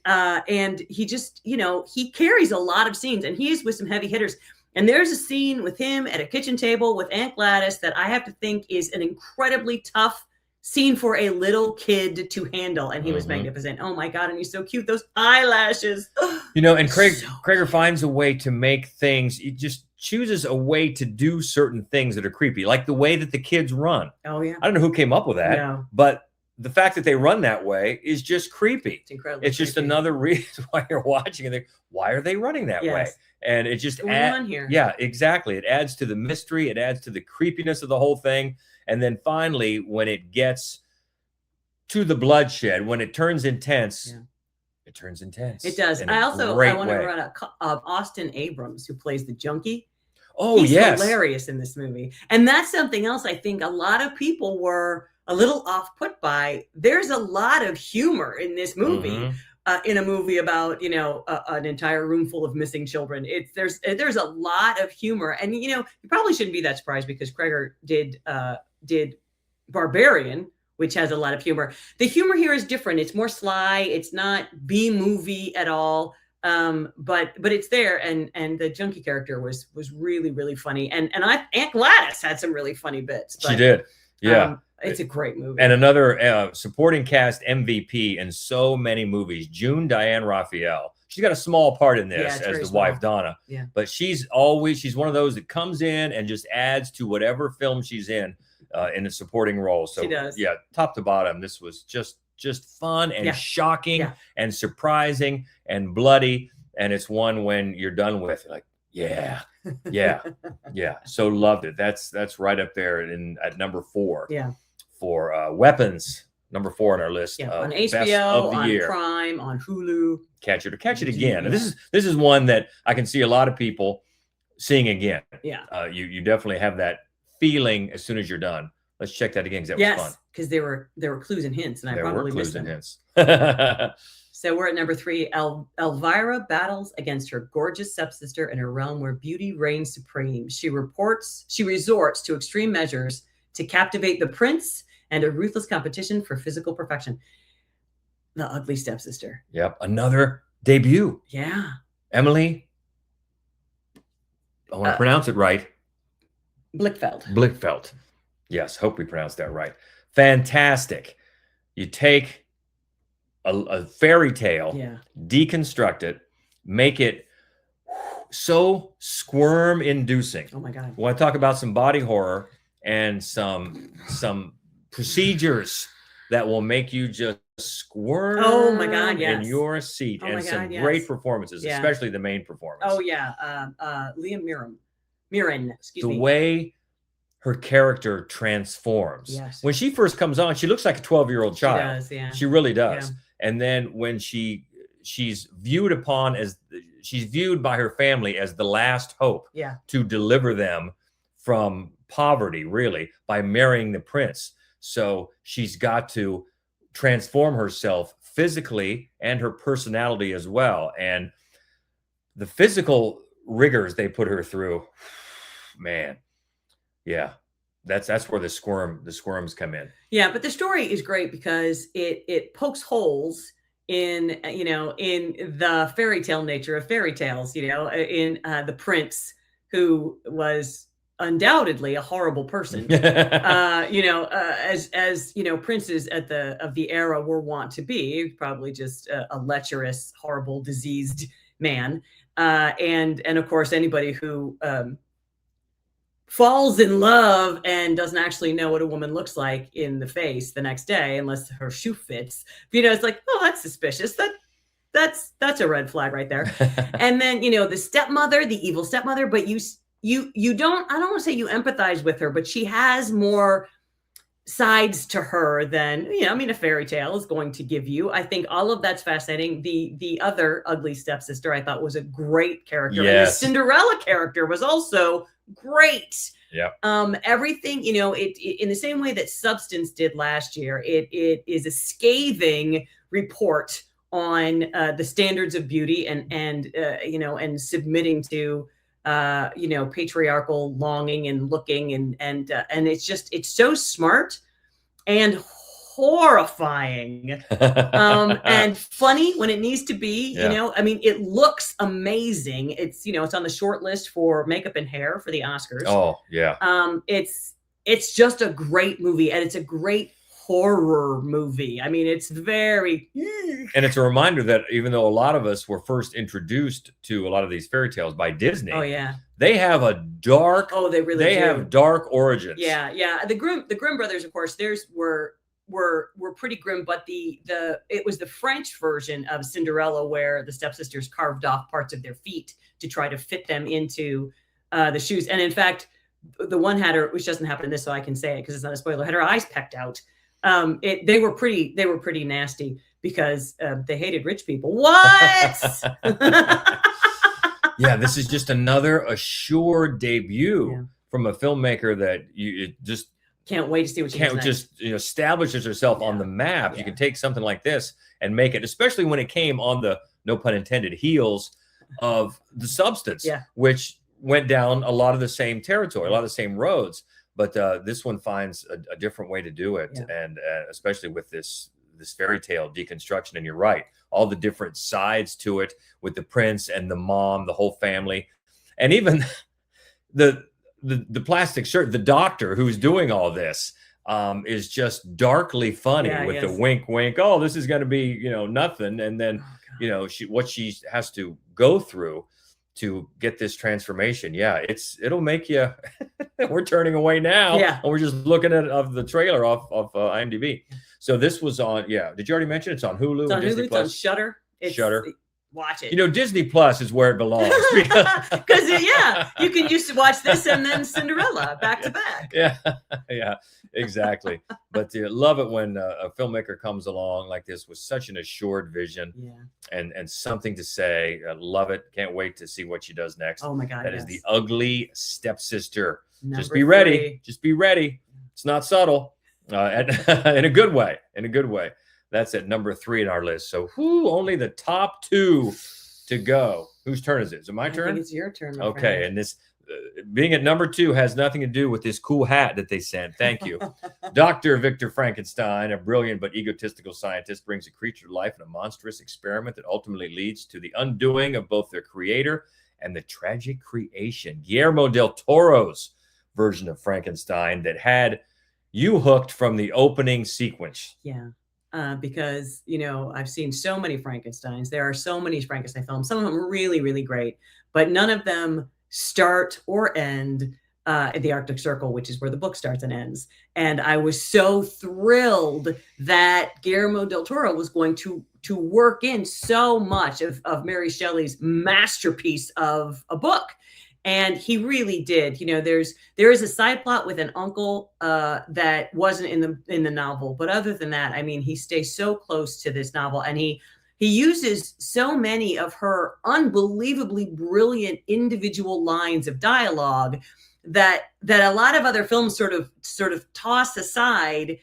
he just, he carries a lot of scenes, and he is with some heavy hitters. And there's a scene with him at a kitchen table with Aunt Gladys that I have to think is an incredibly tough scene for a little kid to handle. And he was magnificent. Oh my God. And he's so cute. Those eyelashes. And Krager finds a way to make things. He just chooses a way to do certain things that are creepy, like the way that the kids run. Oh yeah. I don't know who came up with that, but the fact that they run that way is just creepy. It's incredible. It's just another reason why you're watching and think, why are they running that way? And it just adds here. Yeah, exactly. It adds to the mystery. It adds to the creepiness of the whole thing. And then finally, when it gets to the bloodshed, when it turns intense, it turns intense. It does. I want to run Austin Abrams, who plays the junkie. Oh, he's hilarious in this movie. And that's something else I think a lot of people were a little off put by. There's a lot of humor in this movie. In a movie about an entire room full of missing children, there's a lot of humor, and you probably shouldn't be that surprised because Krager did Barbarian, which has a lot of humor. The humor here is different. It's more sly. It's not B movie at all. But it's there, and the junkie character was really, really funny, and Aunt Gladys had some really funny bits. But, she did, yeah. It's a great movie. And another supporting cast MVP in so many movies, June Diane Raphael. She's got a small part in this as the wife Donna. Yeah. But she's one of those that comes in and just adds to whatever film she's in a supporting role. So she does. Yeah, top to bottom, this was just fun and shocking and surprising and bloody. And it's one when you're done with, like, yeah. So loved it. That's right up there at number 4. Yeah. For weapons, number 4 on our list. On HBO, on Prime, on Hulu. Catch it again. And this is one that I can see a lot of people seeing again. Yeah. You definitely have that feeling as soon as you're done. Let's check that again because that was fun. Because there were clues and hints, and I probably missed them. Hints. So we're at number 3. Elvira battles against her gorgeous stepsister in a realm where beauty reigns supreme. She resorts to extreme measures to captivate the prince and a ruthless competition for physical perfection. The ugly stepsister. Yep. Another debut. Yeah. Emily. I want to pronounce it right. Blickfeld. Yes, hope we pronounced that right. Fantastic. You take a fairy tale, Yeah. deconstruct it, make it so squirm inducing. Oh my God. We want to talk about some body horror and some procedures that will make you just squirm Oh my God, yes. in your seat, Oh my and some God, great yes. performances, Yeah. especially the main performance. Oh yeah. Liam Mirren, excuse The me. way her character transforms. Yes. When she first comes on, she looks like a 12-year-old child. She does, yeah. She really does. Yeah. And then when she's viewed upon as she's viewed by her family as the last hope Yeah. to deliver them from poverty, really, by marrying the prince. So she's got to transform herself physically and her personality as well. And the physical rigors they put her through, man, yeah, that's where the squirms come in. Yeah, but the story is great because it pokes holes in in the fairy tale nature of fairy tales. In the prince, who was undoubtedly a horrible person. As princes of the era were wont to be, probably just a lecherous, horrible, diseased man, and of course anybody who falls in love and doesn't actually know what a woman looks like in the face the next day unless her shoe fits. It's like, oh, that's suspicious. That's a red flag right there. And then the stepmother, the evil stepmother, but you don't, I don't want to say you empathize with her, but she has more sides to her than a fairy tale is going to give you. I think all of that's fascinating. The other ugly stepsister I thought was a great character. Yes. And the Cinderella character was also great. Yeah. Everything, it in the same way that Substance did last year, it is a scathing report on the standards of beauty and submitting to patriarchal longing and looking and it's so smart and horrifying and funny when it needs to be. Yeah. It looks amazing. It's it's on the short list for makeup and hair for the Oscars. Oh yeah. It's just a great movie, and it's a great horror movie. It's very and it's a reminder that even though a lot of us were first introduced to a lot of these fairy tales by Disney, oh yeah, they have a dark they have dark origins. Yeah. The Grimm brothers, of course, theirs were pretty grim, but it was the French version of Cinderella where the stepsisters carved off parts of their feet to try to fit them into the shoes. And in fact, the one had her, which doesn't happen in this, so I can say it because it's not a spoiler, had her eyes pecked out. They were pretty nasty because they hated rich people. What? Yeah, this is just another assured debut from a filmmaker that you just can't wait to see what she can't just establishes herself on the map. You can take something like this and make it, especially when it came on the, no pun intended, heels of the Substance, which went down a lot of the same territory, a lot of the same roads. But this one finds a different way to do it, and especially with this fairy tale deconstruction. And you're right, all the different sides to it with the prince and the mom, the whole family, and even the plastic shirt, the doctor who's doing all this is just darkly funny with the wink, wink. Oh, this is going to be nothing, and then what she has to go through to get this transformation. Yeah, it'll make you. We're turning away now. Yeah, and we're just looking at the trailer off IMDb. So this was on. Yeah, did you already mention it's on Hulu? It's on Disney Hulu. Plus? It's on Shudder. Watch it. Disney Plus is where it belongs. Because you can used to watch this and then Cinderella back to back. Yeah, exactly. But love it when a filmmaker comes along like this with such an assured vision and something to say. I love it. Can't wait to see what she does next. Oh my God, that is The Ugly Stepsister. Just be 3. ready. Just be ready. It's not subtle, in a good way. In a good way. That's at number 3 in our list. So only the top 2 to go. Whose turn is it? Is it my turn? I think it's your turn. Okay. Friend. And this being at number 2 has nothing to do with this cool hat that they sent. Thank you. Dr. Victor Frankenstein, a brilliant but egotistical scientist, brings a creature to life in a monstrous experiment that ultimately leads to the undoing of both their creator and the tragic creation. Guillermo del Toro's version of Frankenstein that had you hooked from the opening sequence. Yeah. Because, you know, I've seen so many Frankensteins. There are so many Frankenstein films. Some of them are really, really great, but none of them start or end at the Arctic Circle, which is where the book starts and ends. And I was so thrilled that Guillermo del Toro was going to work in so much of Mary Shelley's masterpiece of a book. And he really did. You know, there is a side plot with an uncle that wasn't in the novel, but other than that, I mean, he stays so close to this novel, and he uses so many of her unbelievably brilliant individual lines of dialogue that a lot of other films sort of toss aside.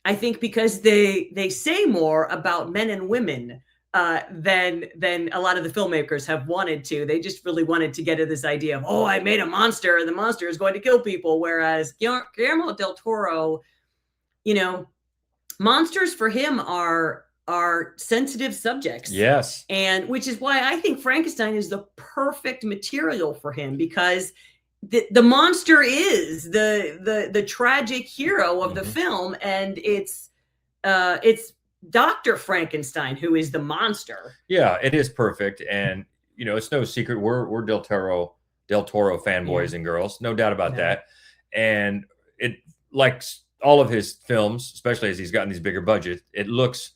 I think because they say more about men and women than a lot of the filmmakers have wanted to. They just really wanted to get at this idea of, oh, I made a monster and the monster is going to kill people. Whereas Guillermo del Toro, you know, monsters for him are sensitive subjects. Yes. And which is why I think Frankenstein is the perfect material for him, because the monster is the tragic hero of the film, and it's Dr. Frankenstein who is the monster. Yeah, it is perfect. And, you know, it's no secret. We're Del Toro fanboys and girls. No doubt about that. And it, like all of his films, especially as he's gotten these bigger budgets, it looks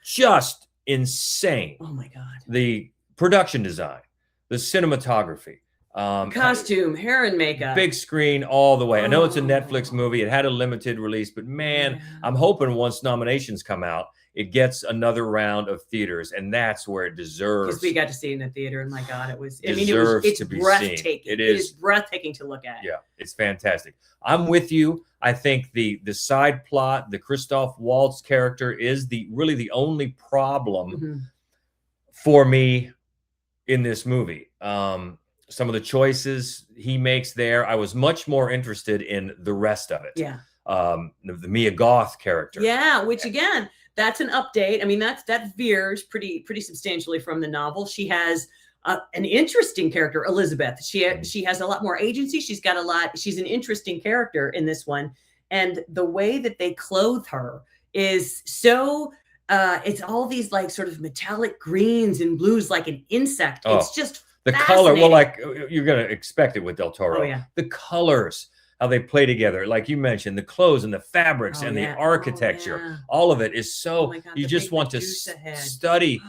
just insane. Oh my God. The production design, the cinematography, costume, hair and makeup, big screen all the way. I know it's a Netflix movie. It had a limited release, but man, I'm hoping once nominations come out, it gets another round of theaters, and that's where it deserves. Because we got to see it in the theater, and my God, it's breathtaking. It is breathtaking to look at. Yeah, it's fantastic. I'm with you. I think the side plot, the Christoph Waltz character, is really the only problem for me in this movie. Some of the choices he makes there, I was much more interested in the rest of it. Yeah. The Mia Goth character. Yeah, which again, that's an update. I mean, that veers pretty substantially from the novel. She has an interesting character, Elizabeth. She has a lot more agency. She's an interesting character in this one. And the way that they clothe her is so, it's all these like sort of metallic greens and blues, like an insect. Oh. It's just the color, well, like you're going to expect it with Del Toro. Oh, yeah. The colors, how they play together. Like you mentioned, the clothes and the fabrics and the architecture, all of it is so, you just want to study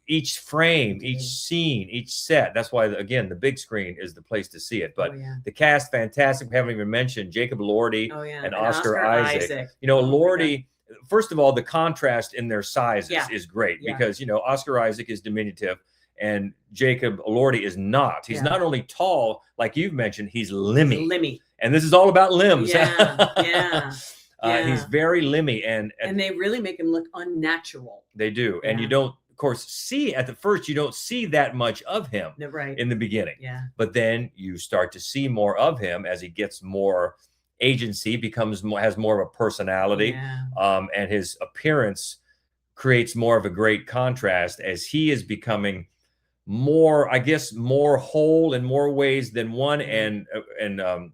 each frame, each scene, each set. That's why, again, the big screen is the place to see it. But the cast, fantastic. We haven't even mentioned Jacob Elordi and Oscar Isaac. You know, Elordi, first of all, the contrast in their sizes is great because, you know, Oscar Isaac is diminutive and Jacob Elordi is not. He's not only tall, like you've mentioned, he's limmy. And this is all about limbs. He's very limmy. And they really make him look unnatural. They do. And you don't, of course, see at the first, you don't see that much of him in the beginning. But then you start to see more of him as he gets more agency, has more of a personality, and his appearance creates more of a great contrast as he is becoming more, I guess, more whole in more ways than one. And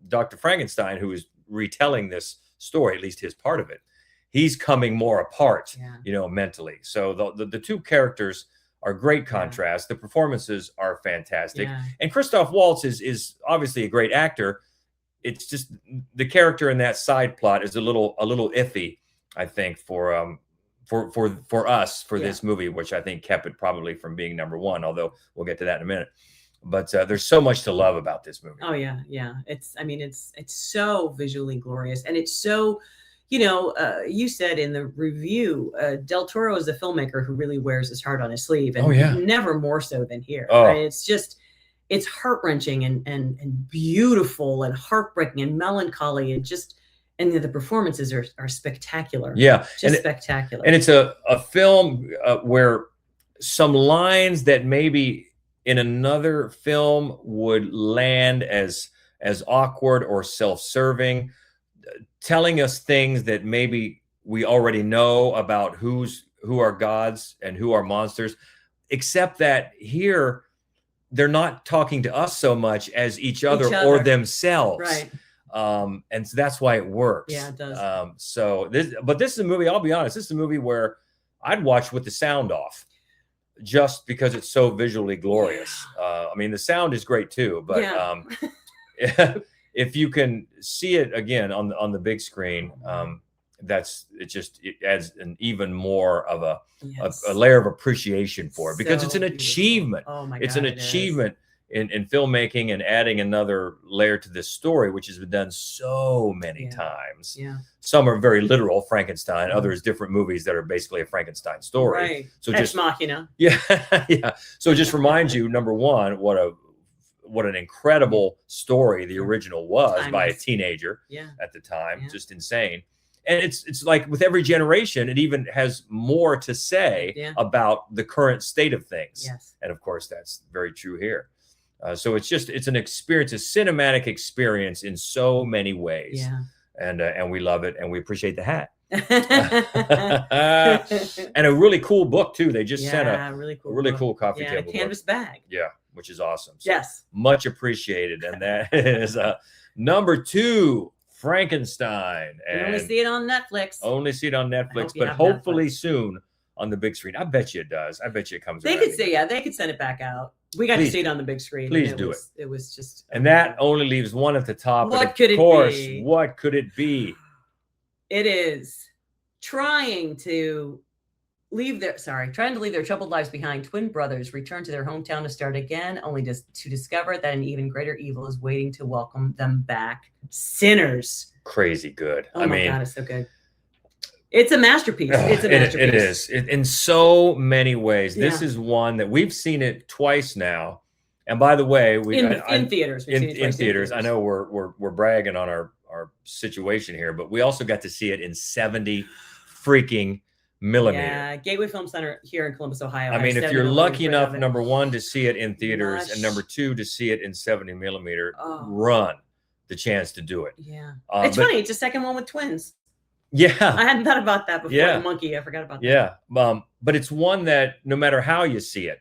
Dr. Frankenstein, who is retelling this story, at least his part of it, he's coming more apart, you know, mentally. So the two characters are great contrast. The performances are fantastic. And Christoph Waltz is obviously a great actor. It's just the character in that side plot is a little iffy, I think, for us for this movie, which I think kept it probably from being number one, although we'll get to that in a minute. But there's so much to love about this movie. Oh yeah. It's so visually glorious, and it's so, you know, you said in the review, Del Toro is a filmmaker who really wears his heart on his sleeve, and never more so than here. Right? It's just, it's heart-wrenching and beautiful and heartbreaking and melancholy, and just, and the performances are spectacular. Yeah. Just spectacular. And it's a film where some lines that maybe in another film would land as awkward or self-serving, telling us things that maybe we already know about who are gods and who are monsters, except that here they're not talking to us so much as each other. Or themselves. Right. And so that's why it works. Yeah, it does. But this is a movie, I'll be honest, this is a movie where I'd watch with the sound off, just because it's so visually glorious. I mean, the sound is great too, but if you can see it again on the big screen, it adds an even more of a layer of appreciation for it, because it's an achievement. Oh my God, it's an achievement in filmmaking, and adding another layer to this story, which has been done so many times. Yeah. Some are very literal, Frankenstein, others different movies that are basically a Frankenstein story. Right. So Ex just Machina. Yeah. Yeah. So it just reminds you, number one, what an incredible story the original was by a teenager at the time. Just insane. And it's like with every generation, it even has more to say about the current state of things. Yes. And of course, that's very true here. So it's an experience, a cinematic experience in so many ways. Yeah. And we love it, and we appreciate the hat. And a really cool book too. They just sent a really cool coffee table canvas book. bag. Yeah, which is awesome. So yes. Much appreciated. And that is number 2, Frankenstein. And you only see it on Netflix. Only see it on Netflix, but hopefully soon on the big screen. I bet you it does. I bet you it comes. They could say, they could send it back out. We got to see it on the big screen. Please do it. It was just. And that only leaves one at the top. What could it be? What could it be? It is trying to leave their troubled lives behind. Twin brothers return to their hometown to start again, only to discover that an even greater evil is waiting to welcome them back. Sinners. Crazy good. Oh my God, it's so good. It's a masterpiece. It's a masterpiece. It is. In so many ways. This is one that we've seen it twice now. And by the way, in theaters. In theaters. I know we're bragging on our situation here, but we also got to see it in 70 freaking millimeter. Yeah, Gateway Film Center here in Columbus, Ohio. I mean, if you're lucky enough, number 1, to see it in theaters, and number 2, to see it in 70 millimeter, run the chance to do it. Yeah. It's funny. It's the second one with twins. Yeah. I hadn't thought about that before. The monkey. I forgot about that. Yeah. But it's one that no matter how you see it,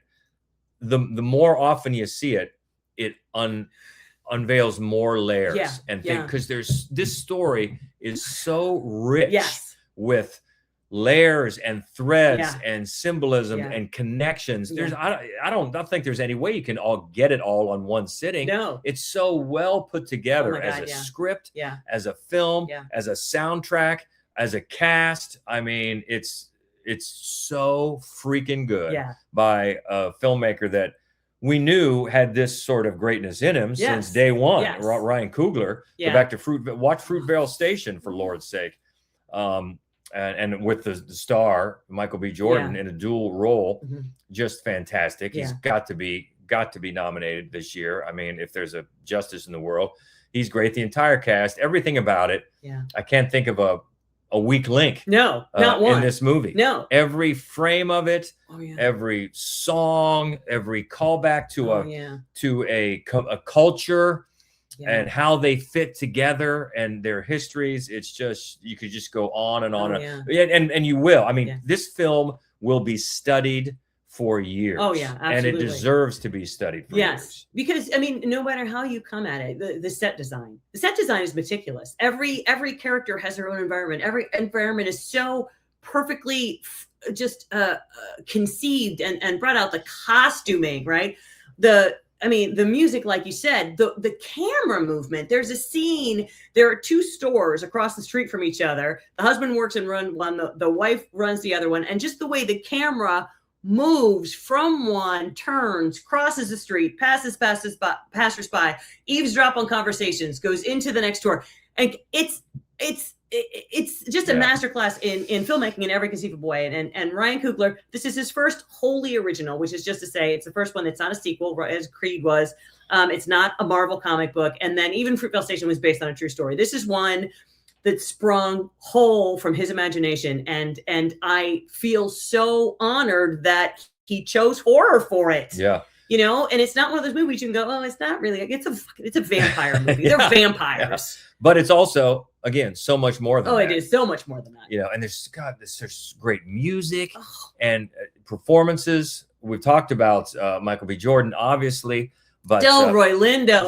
the more often you see it, it unveils more layers and things, because this story is so rich with layers and threads and symbolism and connections. I don't think there's any way you can all get it all on one sitting. No, it's so well put together as a script, as a film, as a soundtrack, as a cast. I mean, it's so freaking good by a filmmaker that we knew had this sort of greatness in him since day one. Ryan Coogler. Go back to watch Fruitvale Station, for Lord's sake. And with the star Michael B. Jordan in a dual role, just fantastic. He's got to be nominated this year. I mean, if there's a justice in the world, he's great. The entire cast, everything about it. I can't think of a weak link. No, not one in this movie. No, every frame of it, every song, every callback to a culture. And how they fit together and their histories. It's just, you could just go on and on. And you will. I mean, this film will be studied for years. Oh yeah, absolutely. And it deserves to be studied for years. Because I mean, no matter how you come at it, the set design is meticulous. Every character has their own environment. Every environment is so perfectly just conceived and brought out. The costuming, right? The music, like you said, the camera movement. There's a scene. There are 2 stores across the street from each other. The husband works and runs one. The wife runs the other one. And just the way the camera moves from one, turns, crosses the street, passes passersby, eavesdrop on conversations, goes into the next store. And it's just a masterclass in filmmaking in every conceivable way. And Ryan Coogler, this is his first wholly original, which is just to say it's the first one that's not a sequel, as Creed was. It's not a Marvel comic book. And then even Fruitvale Station was based on a true story. This is one that sprung whole from his imagination. And I feel so honored that he chose horror for it. Yeah. You know, and it's not one of those movies you can go, oh, it's not really. It's a vampire movie. They're vampires. But it's also, again, so much more than that. It is so much more than that. You know, and there's great music and performances. We've talked about Michael B. Jordan, obviously, But Delroy Lindo.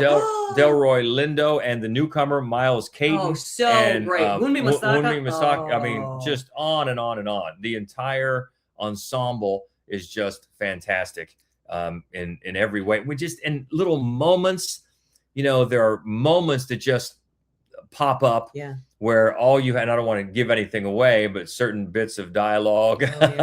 Delroy Lindo and the newcomer Miles Caton. Oh, so and, great. Wunmi Mosaku. Wunmi Mosaku. I mean, Oh. just on and on and on. The entire ensemble is just fantastic in every way. We just, in little moments, you know, there are moments that just pop up where all you had, and I don't want to give anything away, but certain bits of dialogue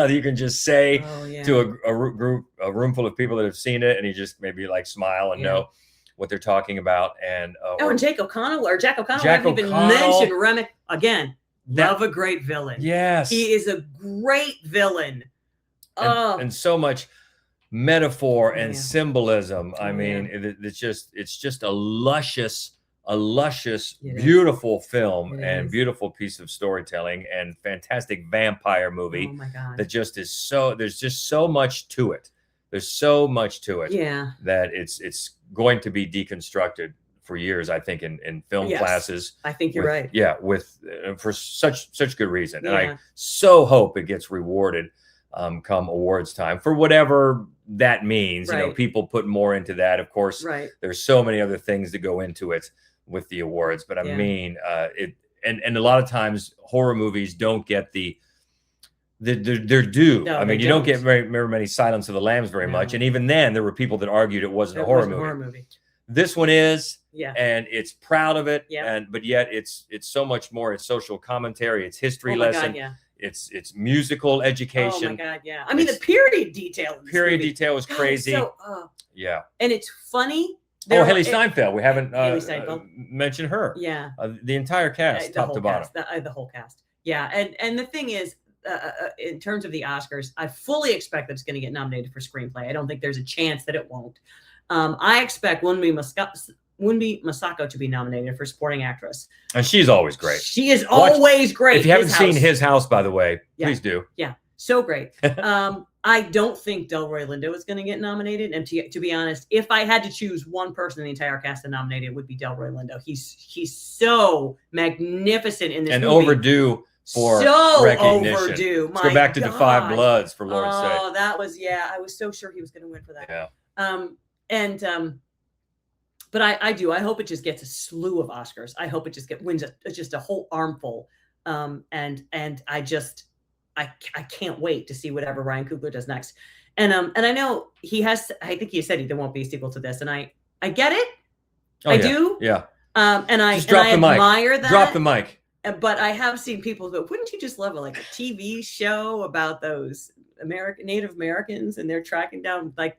you can just say to a room full of people that have seen it, and you just maybe like smile and know what they're talking about. And and Jack O'Connell, I haven't even mentioned Remick again. Love a great villain. Yes, he is a great villain. And so much metaphor and symbolism. I mean, it's just a luscious, beautiful film and beautiful piece of storytelling and fantastic vampire movie. Oh my God. That just is so, there's just so much to it. There's so much to it that it's going to be deconstructed for years, I think, in film classes. I think you're right. Yeah, for such good reason. And I so hope it gets rewarded come awards time for whatever that means. You know, people put more into that. Of course, there's so many other things that go into it with the awards, but I mean, and a lot of times horror movies don't get their due. No, I mean, you don't get very many Silence of the Lambs very much, and even then there were people that argued it wasn't a horror movie. This one is, and it's proud of it, but yet it's so much more. It's social commentary, it's history lesson, it's musical education. Oh my God, I mean, the period detail. Detail was crazy. So, and it's funny. Haley Steinfeld. We haven't mentioned her. The entire cast, top to bottom. The whole cast. And the thing is, in terms of the Oscars, I fully expect that it's going to get nominated for screenplay. I don't think there's a chance that it won't. I expect Wunmi Mosaku to be nominated for supporting actress. And she's always great. She is always great. If you haven't seen His House, by the way, please do. So great. I don't think Delroy Lindo is going to get nominated. And to be honest, if I had to choose one person in the entire cast to nominate, it would be Delroy Lindo. He's so magnificent in this movie. Overdue for recognition. Overdue. Let's go back to The Five Bloods, for Lord's sake. Oh, that was, I was so sure he was going to win for that. But I do. I hope it just gets a slew of Oscars. I hope it just wins just a whole armful. And I can't wait to see whatever Ryan Coogler does next. And I know I think he said there won't be a sequel to this. And I get it. I do. Yeah. And I admire that. Drop the mic. But I have seen people go, wouldn't you just love a TV show about those Native Americans and they're tracking down? I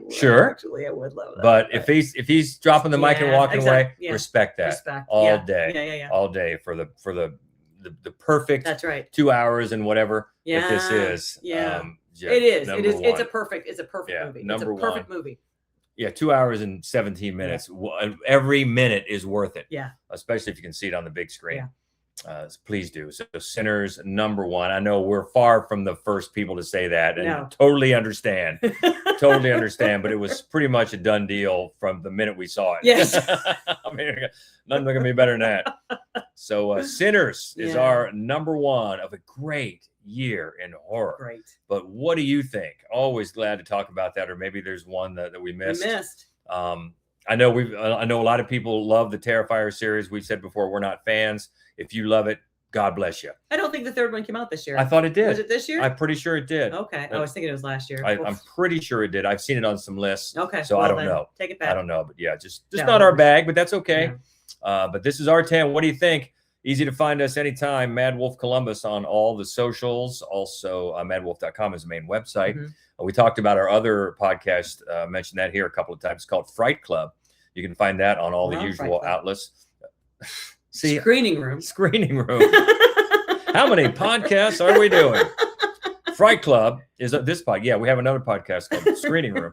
would. Sure. Actually, I would love that. But if he's dropping the mic and walking away, respect that. All day. All day for the perfect. That's right. 2 hours and whatever that this is. It is. It's a perfect movie. Number it's a perfect movie. 2 hours and 17 minutes. Every minute is worth it. Especially if you can see it on the big screen. Please do. So Sinners, number one. I know we're far from the first people to say that, and totally understand. But it was pretty much a done deal from the minute we saw it. Yes. I mean, nothing gonna be better than that. So Sinners is our number one of a great year in horror. Great. But what do you think? Always glad to talk about that, or maybe there's one that we missed. I know a lot of people love the Terrifier series. We've said before, we're not fans. If you love it, God bless you. I don't think the third one came out this year. I thought it did. Was it this year? I'm pretty sure it did. Okay. I was thinking it was last year. I'm pretty sure it did. I've seen it on some lists. Okay. So I don't know. Take it back. I don't know. But just not our bag, but that's okay. But this is our 10. What do you think? Easy to find us anytime. MaddWolf Columbus on all the socials. Also, MaddWolf.com is the main website. We talked about our other podcast. Mentioned that here a couple of times. It's called Fright Club. You can find that on all the usual outlets. See, Screening Room. How many podcasts are we doing? Fright Club is this podcast. Yeah, we have another podcast called Screening Room,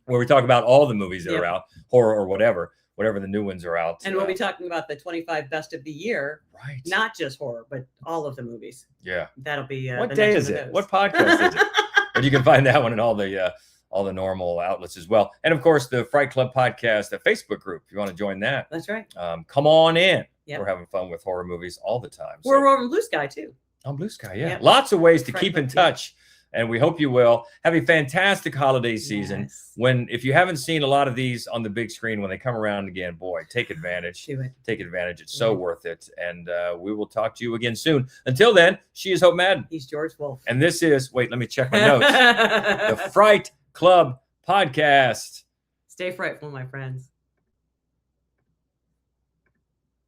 where we talk about all the movies that are out, horror or whatever the new ones are out. And we'll be talking about the 25 best of the year, not just horror, but all of the movies. Yeah, that'll be. What day is it? What podcast is it? And you can find that one in all the normal outlets as well. And of course, the Fright Club podcast, the Facebook group, if you want to join that. That's right. Come on in. We're having fun with horror movies all the time. We're on Blue Sky too. On Blue Sky, Lots of ways to keep in touch and we hope you will. Have a fantastic holiday season. Yes. If you haven't seen a lot of these on the big screen, when they come around again, boy, take advantage. Do it. Take advantage. It's so worth it. And we will talk to you again soon. Until then, she is Hope Madden. He's George Wolf. And this is, wait, let me check my notes. The Fright Club Podcast. Stay frightful, my friends.